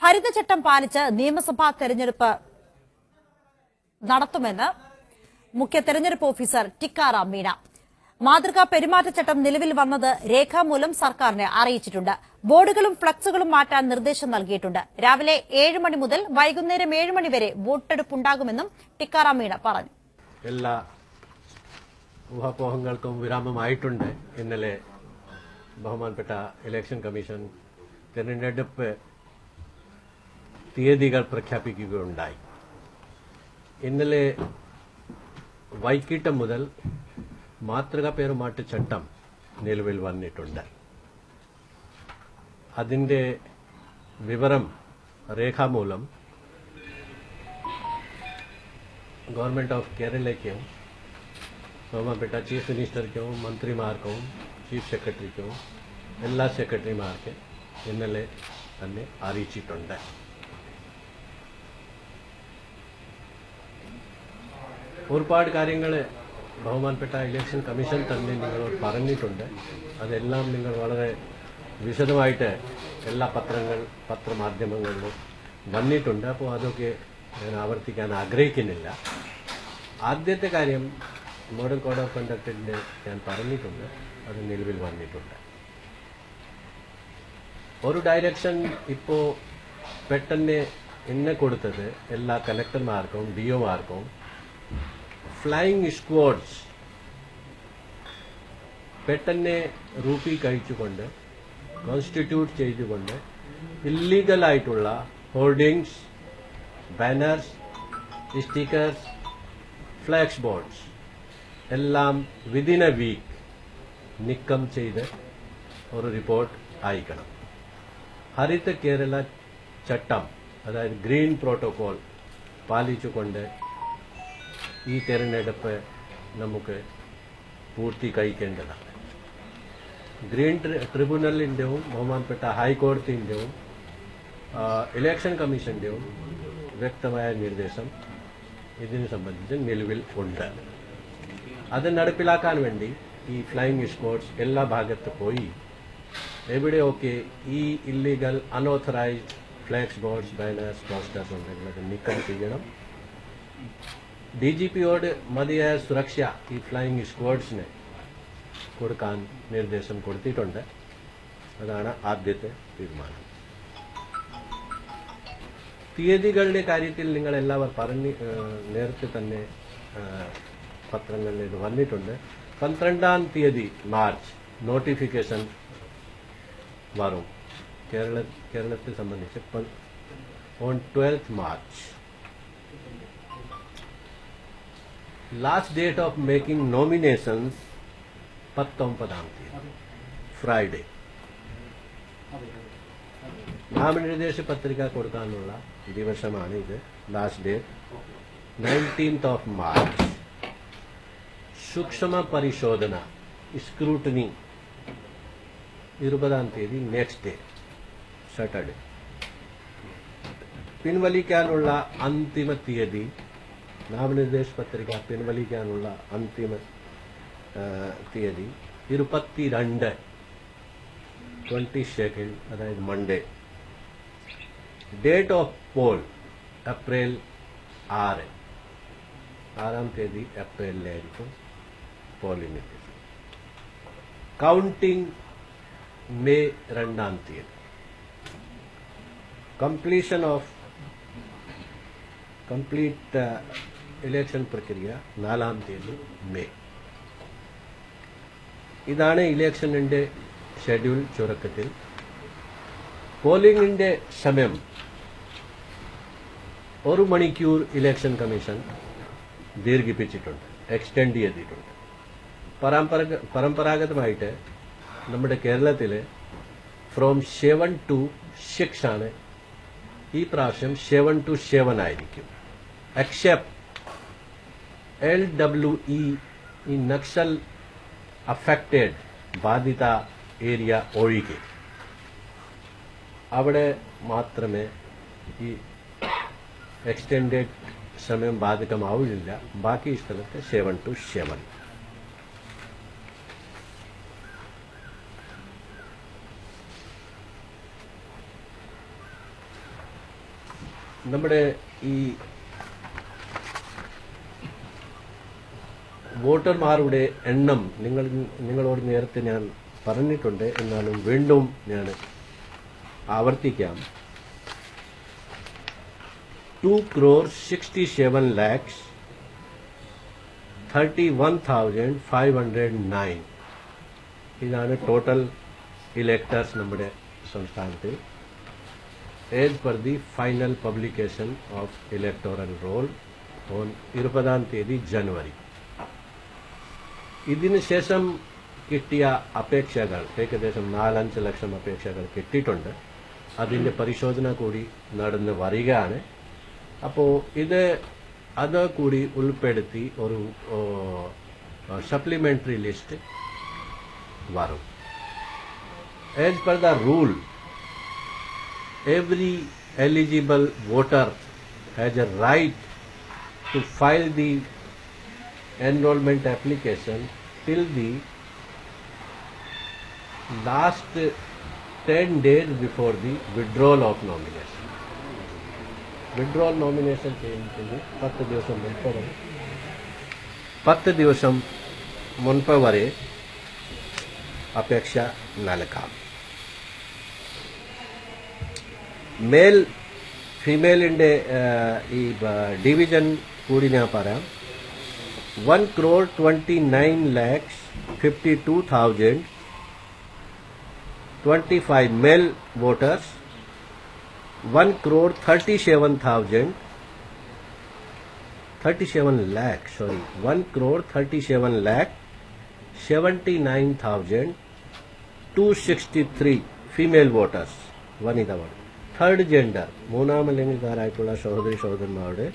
ഹരിതചട്ടം പാലിച്ച് നിയമസഭാ തെരഞ്ഞെടുപ്പ് നടത്തുമെന്ന് മുഖ്യ തെരഞ്ഞെടുപ്പ് ഓഫീസർ ടിക്കാറാം മീണ. മാതൃകാ പെരുമാറ്റച്ചട്ടം നിലവിൽ വന്നത് രേഖാമൂലം സർക്കാരിനെ അറിയിച്ചിട്ടുണ്ട്. ബോർഡുകളും ഫ്ലക്സുകളും മാറ്റാൻ നിർദ്ദേശം നൽകിയിട്ടുണ്ട്. രാവിലെ 7 മണി മുതൽ വൈകുന്നേരം 7 മണി വരെ വോട്ടെടുപ്പുണ്ടാകുമെന്നും ടിക്കാറാം മീണ പറഞ്ഞു. എല്ലാ ഊഹാപോഹങ്ങൾക്കും വിരാമമായിട്ടുണ്ട്. ഇന്നലെ ബഹുമാനപ്പെട്ട ഇലക്ഷൻ കമ്മീഷൻ തെരഞ്ഞെടുപ്പ് തീയതികൾ പ്രഖ്യാപിക്കുകയുണ്ടായി. ഇന്നലെ വൈകിട്ട് മുതൽ മാതൃകാ പെരുമാറ്റച്ചട്ടം നിലവിൽ വന്നിട്ടുണ്ട്. അതിന്റെ വിവരം രേഖാമൂലം ഗവൺമെന്റ് ഓഫ് കേരളയ്ക്കും ബഹുമാനപ്പെട്ട ചീഫ് മിനിസ്റ്റർക്കും മന്ത്രിമാർക്കും ചീഫ് സെക്രട്ടറിക്കും എല്ലാ സെക്രട്ടറിമാർക്കും ഇന്നലെ തന്നെ അറിയിച്ചിട്ടുണ്ട്. ഒരുപാട് കാര്യങ്ങൾ ബഹുമാനപ്പെട്ട ഇലക്ഷൻ കമ്മീഷൻ തന്നെ നിങ്ങളോട് പറഞ്ഞിട്ടുണ്ട്. അതെല്ലാം നിങ്ങൾ വളരെ വിശദമായിട്ട് എല്ലാ പത്രമാധ്യമങ്ങളിലും വന്നിട്ടുണ്ട്. അപ്പോൾ അതൊക്കെ ഞാൻ ആവർത്തിക്കാൻ ആഗ്രഹിക്കുന്നില്ല. ആദ്യത്തെ കാര്യം മോഡൽ കോഡ് ഓഫ് കണ്ടക്റ്റിന്റെ ഞാൻ പറഞ്ഞിട്ടുണ്ട്. അത് നിലവിൽ വന്നിട്ടുണ്ട്. ഒരു ഡയറക്ഷൻ ഇപ്പോൾ പെട്ടെന്ന് എന്നെ കൊടുത്തത് എല്ലാ കലക്ടർമാർക്കും ഡിഒമാർക്കും ഫ്ലൈയിങ് സ്ക്വാഡ്സ് പെട്ടെന്ന് രൂപീകരിച്ചുകൊണ്ട് കോൺസ്റ്റിറ്റ്യൂട്ട് ചെയ്തുകൊണ്ട് ഇല്ലീഗലായിട്ടുള്ള hoardings, banners, stickers, flex boards എല്ലാം വിതിൻ എ വീക്ക് നീക്കം ചെയ്ത് ഒരു റിപ്പോർട്ട് അയക്കണം. ഹരിത കേരള ചട്ടം, അതായത് ഗ്രീൻ പ്രോട്ടോകോൾ പാലിച്ചുകൊണ്ട് ഈ തെരഞ്ഞെടുപ്പ് നമുക്ക് പൂർത്തീകരിക്കേണ്ടതാണ്. ഗ്രീൻ ട്രിബ്യൂണലിന്റെയും ബഹുമാനപ്പെട്ട ഹൈക്കോടതിന്റെയും ഇലക്ഷൻ കമ്മീഷന്റെയും വ്യക്തമായ നിർദ്ദേശം ഇതിനെ സംബന്ധിച്ച് നിലവിൽ ഉണ്ട്. അത് നടപ്പിലാക്കാൻ വേണ്ടി ഈ ഫ്ലൈയിങ് സ്ക്വാഡ്സ് എല്ലാ ഭാഗത്ത് പോയി എവിടെയൊക്കെ ഈ illegal unauthorised flex boards, banners, posters ഉണ്ടെങ്കിൽ അത് നീക്കം ചെയ്യണം. ഡിജിപിയോട് മതിയായ സുരക്ഷ ഈ ഫ്ലൈയിങ് സ്ക്വാഡ്സിന് കൊടുക്കാൻ നിർദ്ദേശം കൊടുത്തിട്ടുണ്ട്. അതാണ് ആദ്യത്തെ തീരുമാനം. തീയതികളുടെ കാര്യത്തിൽ നിങ്ങൾ എല്ലാവരും നേരത്തെ തന്നെ പത്രങ്ങളിൽ ഇത് വന്നിട്ടുണ്ട്. 12-ാം തീയതി മാർച്ച് നോട്ടിഫിക്കേഷൻ വരും. കേരളത്തെ സംബന്ധിച്ച് on 12th March. Last date of making nominations 19-ാം തീയതി ഫ്രൈഡേ. നാമനിർദ്ദേശ പത്രിക കൊടുക്കാനുള്ള ദിവസമാണ് ഇത്. Last date 19th March. സൂക്ഷ്മ പരിശോധന സ്ക്രൂട്ടനി 20-ാം തീയതി നെക്സ്റ്റ് ഡേ സാറ്റർഡേ. പിൻവലിക്കാനുള്ള അന്തിമ തീയതി, നാമനിർദ്ദേശ പത്രിക പിൻവലിക്കാനുള്ള അന്തിമ തീയതി 22 അതായത് Monday. Date of poll April 6-ാം തീയതി ഏപ്രിലിലായിരിക്കും പോളിംഗ്. കൗണ്ടിംഗ് മെയ് 2-ാം തീയതി. കംപ്ലീറ്റ് ഇലക്ഷൻ പ്രക്രിയ 4-ാം തീയതി മെയ്. ഇതാണ് ഇലക്ഷനിന്റെ ഷെഡ്യൂൾ ചുരുക്കത്തിൽ. പോളിംഗിന്റെ സമയം 1 മണിക്കൂർ ഇലക്ഷൻ കമ്മീഷൻ ദീർഘിപ്പിച്ചിട്ടുണ്ട്, എക്സ്റ്റെൻഡ് ചെയ്തിട്ടുണ്ട്. പരമ്പരാഗതമായിട്ട് നമ്മുടെ കേരളത്തില് ഫ്രോം 7 to 6 ആണ്. ഈ പ്രാവശ്യം 7 to 7 ആയിരിക്കും. എക്സെപ്റ്റ് LWE ഈ നക്സൽ അഫക്റ്റഡ് ബാധിത ഏരിയ ഒഴികെ അവിടെ മാത്രമേ ഈ എക്സ്റ്റെൻഡഡ് സമയം ബാധകമാവില്ല. ബാക്കി സ്ഥലത്ത് 7 to 7. നമ്മുടെ ഈ വോട്ടർമാരുടെ എണ്ണം നിങ്ങളോട് നേരത്തെ ഞാൻ പറഞ്ഞിട്ടുണ്ട്. എന്നാലും വീണ്ടും ഞാൻ ആവർത്തിക്കാം. 2,67,31,509 ഇതാണ് ടോട്ടൽ ഇലക്ടേഴ്സ് നമ്മുടെ സംസ്ഥാനത്തിൽ as per the final publication of electoral roll on 20 ജനുവരി. ഇതിന് ശേഷം കിട്ടിയ അപേക്ഷകൾ ഏകദേശം 4-5 ലക്ഷം അപേക്ഷകൾ കിട്ടിയിട്ടുണ്ട്. അതിന്റെ പരിശോധന കൂടി നടന്നു വരികയാണ്. അപ്പോൾ അത് കൂടി ഉൾപ്പെടുത്തി ഒരു സപ്ലിമെന്ററി ലിസ്റ്റ് വരും. As per the rule, every eligible voter has a right to file the enrollment application till the last 10 days before the withdrawal of nomination. Withdrawal nomination ചെയ്യുന്നത് 10 ദിവസം മുൻപ് വരെ അപേക്ഷ നൽകാം. മെയിൽ ഫീമെയിലിന്റെ ഈ ഡിവിഷൻ കൂടി ഞാൻ പറയാം. 1,29,52,025 male voters, 1,37,79,263 female voters. വനിതകൾ. തേർഡ് ജെൻഡർ മൂന്നാം ലിംഗക്കാരായിട്ടുള്ള സഹോദരന്മാരുടെ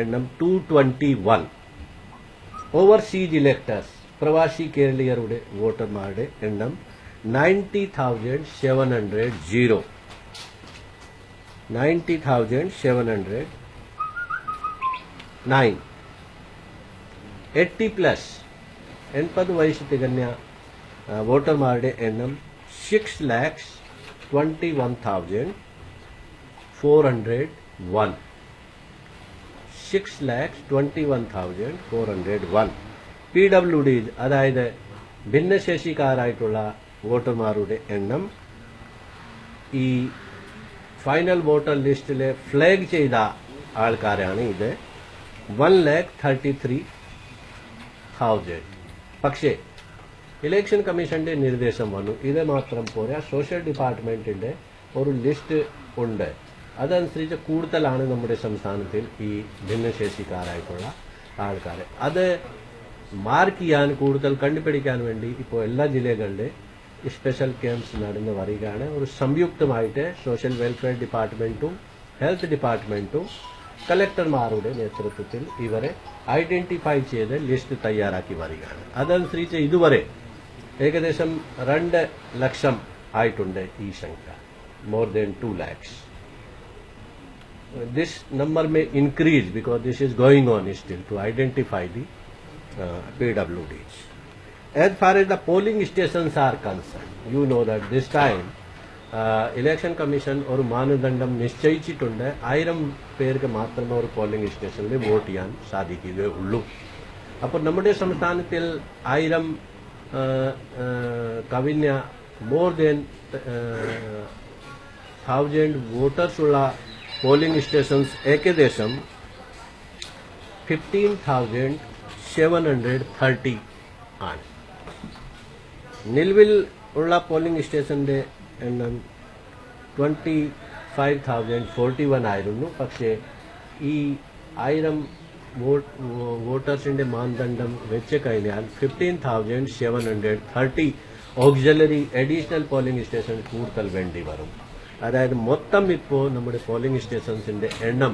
എണ്ണം 221. ഓവർസീസ് ഇലക്ടേഴ്സ് പ്രവാസി കേരളീയരുടെ വോട്ടർമാരുടെ എണ്ണം 90,709. 80+ വയസ്സ് തികഞ്ഞ വോട്ടർമാരുടെ എണ്ണം 6,21,401. 6,21,401. PWD അതായത് ഭിന്നശേഷിക്കാരായിട്ടുള്ള വോട്ടർമാരുടെ എണ്ണം ഈ ഫൈനൽ വോട്ടർ ലിസ്റ്റിലെ ഫ്ലാഗ് ചെയ്ത ആൾക്കാരാണ്. ഇത് 1,33,000. പക്ഷേ ഇലക്ഷൻ കമ്മീഷന്റെ നിർദ്ദേശം വന്നു, ഇത് മാത്രം പോരാ, സോഷ്യൽ ഡിപ്പാർട്ട്മെന്റിന്റെ ഒരു ലിസ്റ്റ് ഉണ്ട്. അതനുസരിച്ച് കൂടുതലാണ് നമ്മുടെ സംസ്ഥാനത്തിൽ ഈ ഭിന്നശേഷിക്കാരായിട്ടുള്ള ആൾക്കാർ. അത് മാർക്ക് ചെയ്യാൻ കൂടുതൽ കണ്ടുപിടിക്കാൻ വേണ്ടി ഇപ്പോൾ എല്ലാ ജില്ലകളിലെ സ്പെഷ്യൽ ക്യാമ്പ്സ് നടന്നു വരികയാണ്. ഒരു സംയുക്തമായിട്ട് സോഷ്യൽ വെൽഫെയർ ഡിപ്പാർട്ട്മെന്റും ഹെൽത്ത് ഡിപ്പാർട്ട്മെന്റും കളക്ടർമാരുടെ നേതൃത്വത്തിൽ ഇവരെ ഐഡന്റിഫൈ ചെയ്ത് ലിസ്റ്റ് തയ്യാറാക്കി വരികയാണ്. അതനുസരിച്ച് ഇതുവരെ ഏകദേശം 2 ലക്ഷം ആയിട്ടുണ്ട് ഈ സംഖ്യ. More than 2 lakhs. This number may increase because this is going on still to identify the PWDs. As far as the polling stations are concerned, you know that this time Election Commission ഒരു മാനദണ്ഡം നിശ്ചയിച്ചിട്ടുണ്ട്. 1000 പേർക്ക് മാത്രമേ ഒരു polling സ്റ്റേഷനിൽ vote ചെയ്യാൻ സാധിക്കുകയുള്ളൂ. അപ്പോൾ നമ്മുടെ സംസ്ഥാനത്തിൽ 1000 കവിഞ്ഞ മോർ ദാൻ 1000 വോട്ടേഴ്സ് ഉള്ള പോളിംഗ് സ്റ്റേഷൻസ് ഏകദേശം 15,730 ആണ്. നിലവിൽ ഉള്ള പോളിംഗ് സ്റ്റേഷന്റെ എണ്ണം 25,041 ആയിരുന്നു. പക്ഷേ ഈ 1000 വോട്ടേഴ്സിന്റെ മാനദണ്ഡം വെച്ച് കഴിഞ്ഞാൽ 15,730 ഓക്സിലറി അഡീഷണൽ പോളിംഗ് സ്റ്റേഷൻ കൂടുതൽ വേണ്ടി വരും. അതായത് മൊത്തം ഇപ്പോൾ നമ്മുടെ പോളിംഗ് സ്റ്റേഷൻസിന്റെ എണ്ണം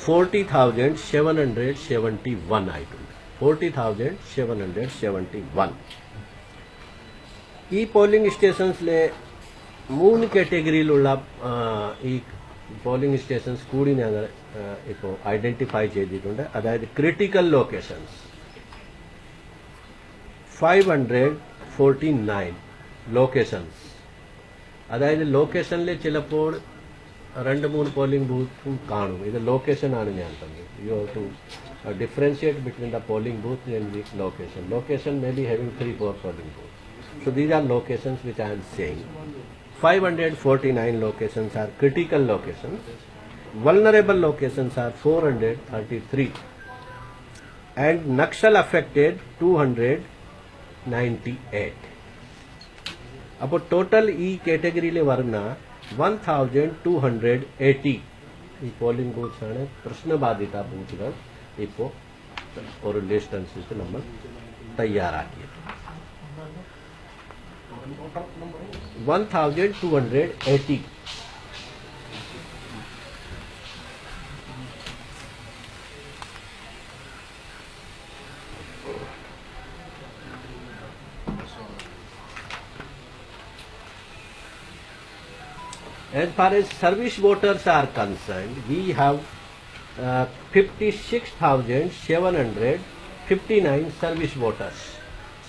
40,771 ആയിട്ടുണ്ട്. 40,771. ഈ പോളിംഗ് സ്റ്റേഷൻസിലെ 3 കാറ്റഗറിയിലുള്ള ഈ പോളിംഗ് സ്റ്റേഷൻസ് കൂടി ഞങ്ങൾ ഇപ്പോൾ ഐഡന്റിഫൈ ചെയ്തിട്ടുണ്ട്. അതായത് ക്രിട്ടിക്കൽ ലൊക്കേഷൻസ് 549 ലൊക്കേഷൻസ്. അതായത് ലൊക്കേഷനിൽ ചിലപ്പോൾ രണ്ട് മൂന്ന് പോളിംഗ് ബൂത്തും കാണും. ഇത് ലൊക്കേഷനാണ് ഞാൻ പറഞ്ഞത്. You have to differentiate between the polling booth and the location. Location may be having 3-4 polling booths. So these are locations which I am saying. 549 locations are critical locations. Vulnerable locations are 433. And Naxal affected 298. അപ്പോൾ total ഈ കാറ്റഗറിയിൽ വരുന്ന 1280 ഈ polling booths ആണ് പ്രശ്നബാധിത ബൂത്തുകൾ. ഇപ്പോൾ ഒരു ലിസ്റ്റ് അനുസരിച്ച് നമ്മൾ തയ്യാറാക്കിയത് 1280. As far as service voters are concerned, we have 56,759 service voters.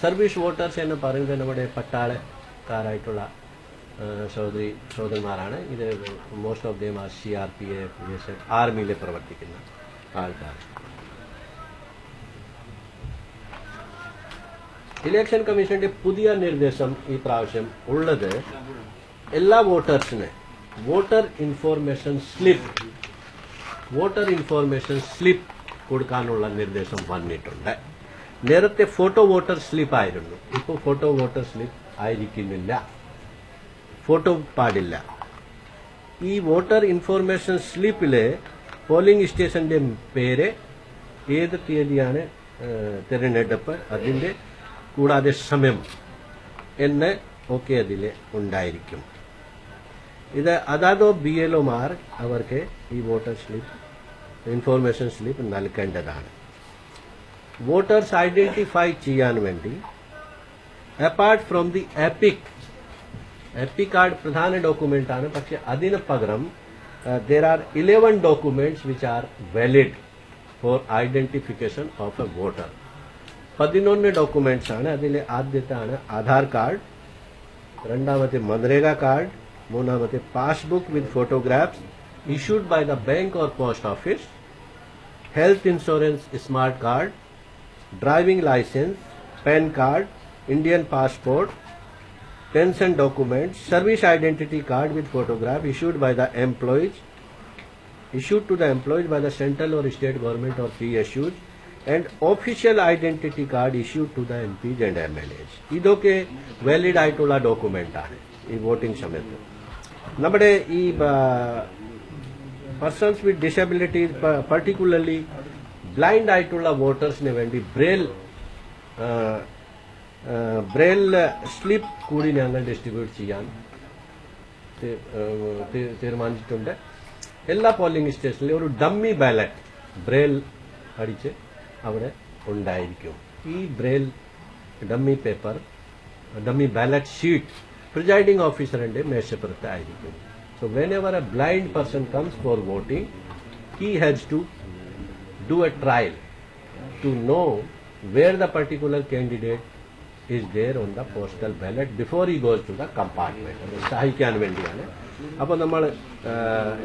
Service voters എന്ന് പറയുന്നത് നമ്മുടെ പട്ടാളക്കാരായിട്ടുള്ള സഹോദരന്മാരാണ്. ഇത് most of them are CRPF, BSF, ആർമിയിൽ പ്രവർത്തിക്കുന്ന ആൾക്കാർ. ഇലക്ഷൻ കമ്മീഷന്റെ പുതിയ നിർദ്ദേശം ഈ പ്രാവശ്യം ഉള്ളത് എല്ലാ വോട്ടേഴ്സിന് വോട്ടർ ഇൻഫോർമേഷൻ സ്ലിപ്പ് കൊടുക്കാനുള്ള നിർദ്ദേശം വന്നിട്ടുണ്ട്. നേരത്തെ ഫോട്ടോ വോട്ടർ സ്ലിപ്പ് ആയിരുന്നു. ഇപ്പോൾ ഫോട്ടോ വോട്ടർ സ്ലിപ്പ് ആയിരിക്കുന്നില്ല, ഫോട്ടോ പാടില്ല. ഈ വോട്ടർ ഇൻഫോർമേഷൻ സ്ലിപ്പിലെ പോളിംഗ് സ്റ്റേഷന്റെ പേര്, ഏത് തീയതിയാണ് തിരഞ്ഞെടുപ്പ്, അതിന്റെ കൂടാതെ സമയം എന്ന് ഒക്കെ അതിൽ ഉണ്ടായിരിക്കും. ഇത് അതാതോ BLOമാർ അവർക്ക് ഈ വോട്ടർ സ്ലിപ്പ് ഇൻഫോർമേഷൻ സ്ലിപ്പ് നൽകേണ്ടതാണ്. വോട്ടേഴ്സ് ഐഡന്റിഫൈ ചെയ്യാൻ വേണ്ടി apart from the EPIC card പ്രധാന ഡോക്യുമെന്റ് ആണ്. പക്ഷെ അതിന് പകരം there are 11 documents which are valid for identification of a voter. 11 documents ആണ്. അതിൽ ആദ്യത്താണ് ആധാർ കാർഡ്, രണ്ടാമത്തെ മനരേഗ കാർഡ്, മൂന്നാമത്തെ passbook with photographs issued by the bank or post office, health insurance smart card, driving license, PAN card, Indian passport, pension documents, service identity card with photograph issued to the employees by the central or state government or PSUs, and official identity card issued to the MPs and MLAs. ഇതൊക്കെ valid ആയിട്ടുള്ള document ആണ് ഈ voting സമയത്ത്. നമ്മുടെ ഈ persons with disabilities, particularly blind ആയിട്ടുള്ള വോട്ടേഴ്സിന് വേണ്ടി Braille slip കൂടി ഞങ്ങൾ ഡിസ്ട്രിബ്യൂട്ട് ചെയ്യാൻ തീരുമാനിച്ചിട്ടുണ്ട്. എല്ലാ പോളിംഗ് സ്റ്റേഷനിലും ഒരു ഡമ്മി ബാലറ്റ് ബ്രെയിൽ അടിച്ച് അവിടെ ഉണ്ടായിരിക്കും. ഈ braille dummy ballot sheet presiding ഓഫീസറിന്റെ മേശപ്പുറത്ത് ആയിരിക്കും. So whenever a blind person comes for voting, he has to do a trial to know where the particular candidate is there on the postal ballot before he goes to the compartment. അത് സഹായിക്കാൻ വേണ്ടിയാണ്. അപ്പോൾ നമ്മൾ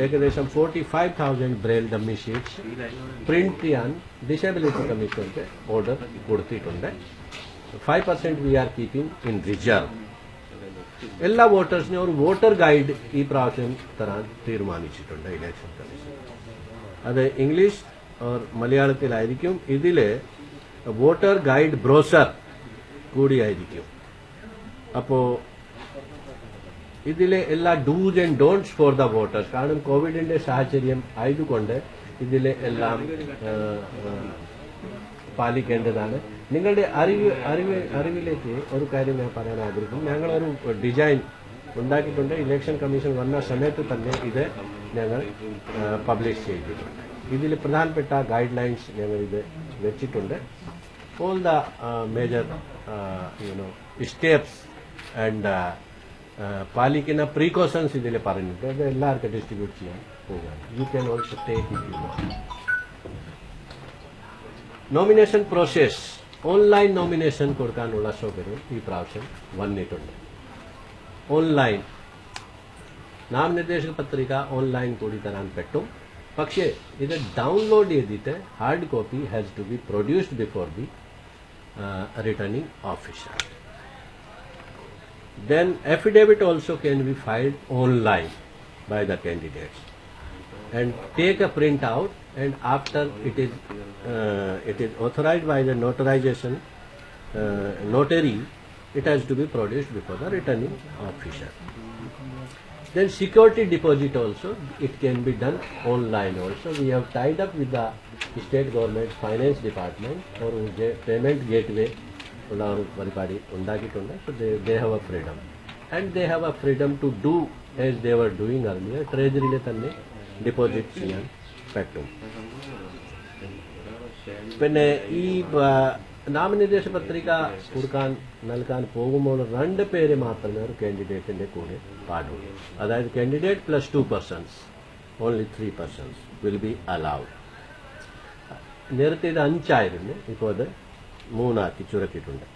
ഏകദേശം 45,000 Braille dummy sheets print ചെയ്യാൻ disability കമ്മീഷന്റെ order കൊടുത്തിട്ടുണ്ട്. 5% we are keeping in reserve. എല്ലാ വോട്ടേഴ്സിനും ഒരു വോട്ടർ ഗൈഡ് ഈ പ്രാവശ്യം തരാൻ തീരുമാനിച്ചിട്ടുണ്ട് ഇലക്ഷൻ കമ്മീഷൻ. അത് ഇംഗ്ലീഷ് ഓർ മലയാളത്തിലായിരിക്കും. ഇതില് വോട്ടർ ഗൈഡ് ബ്രോഷർ കൂടിയായിരിക്കും. അപ്പോ ഇതിലെ എല്ലാ dos and don'ts for the voters, കാരണം കോവിഡിന്റെ സാഹചര്യം ആയതുകൊണ്ട് ഇതിലെ എല്ലാം പാലിക്കേണ്ടതാണ്. നിങ്ങളുടെ അറിവിലേക്ക് ഒരു കാര്യം ഞാൻ പറയാൻ ആഗ്രഹിക്കും. ഞങ്ങളൊരു ഡിസൈൻ ഉണ്ടാക്കിയിട്ടുണ്ട്. ഇലക്ഷൻ കമ്മീഷൻ വന്ന സമയത്ത് തന്നെ ഇത് ഞങ്ങൾ പബ്ലിഷ് ചെയ്തിട്ടുണ്ട്. ഇതിൽ പ്രധാനപ്പെട്ട ഗൈഡ് ലൈൻസ് ഞങ്ങൾ ഇത് വെച്ചിട്ടുണ്ട്. All the major steps and പാലിക്കുന്ന പ്രീകോഷൻസ് ഇതിൽ പറഞ്ഞിട്ടുണ്ട്. അത് എല്ലാവർക്കും ഡിസ്ട്രിബ്യൂട്ട് ചെയ്യാൻ പോവുകയാണ്. You can also take it you want. Nomination process, online nomination കൊടുക്കാനുള്ള സൗകര്യം ഈ പ്രാവശ്യം വന്നിട്ടുണ്ട്. ഓൺലൈൻ നാമനിർദ്ദേശക പത്രിക ഓൺലൈൻ കൂടി തരാൻ പറ്റും. പക്ഷേ ഇത് ഡൗൺലോഡ് ചെയ്തിട്ട് hard copy has to be produced before the returning officer. Then affidavit also can be filed online by the candidates and take a print out, and after it is authorized by the notarization notary, it has to be produced before the returning officer. Then security deposit also, it can be done online also. We have tied up with the state government finance department or payment gateway. So they have a freedom, and they have a freedom to do as they were doing earlier. Treasury le tanne deposit cheyan pettum. പിന്നെ ഈ നാമനിർദ്ദേശ പത്രിക കൊടുക്കാൻ നൽകാൻ പോകുമ്പോൾ 2 പേര് മാത്രമേ ഒരു കാൻഡിഡേറ്റിന്റെ കൂടെ പാടുള്ളൂ. അതായത് candidate plus 2 persons, only 3 persons will be allowed. നേരത്തെ ഇത് 5 ആയിരുന്നു, ഇപ്പോൾ അത് 3 ആക്കി ചുരുക്കിയിട്ടുണ്ട്.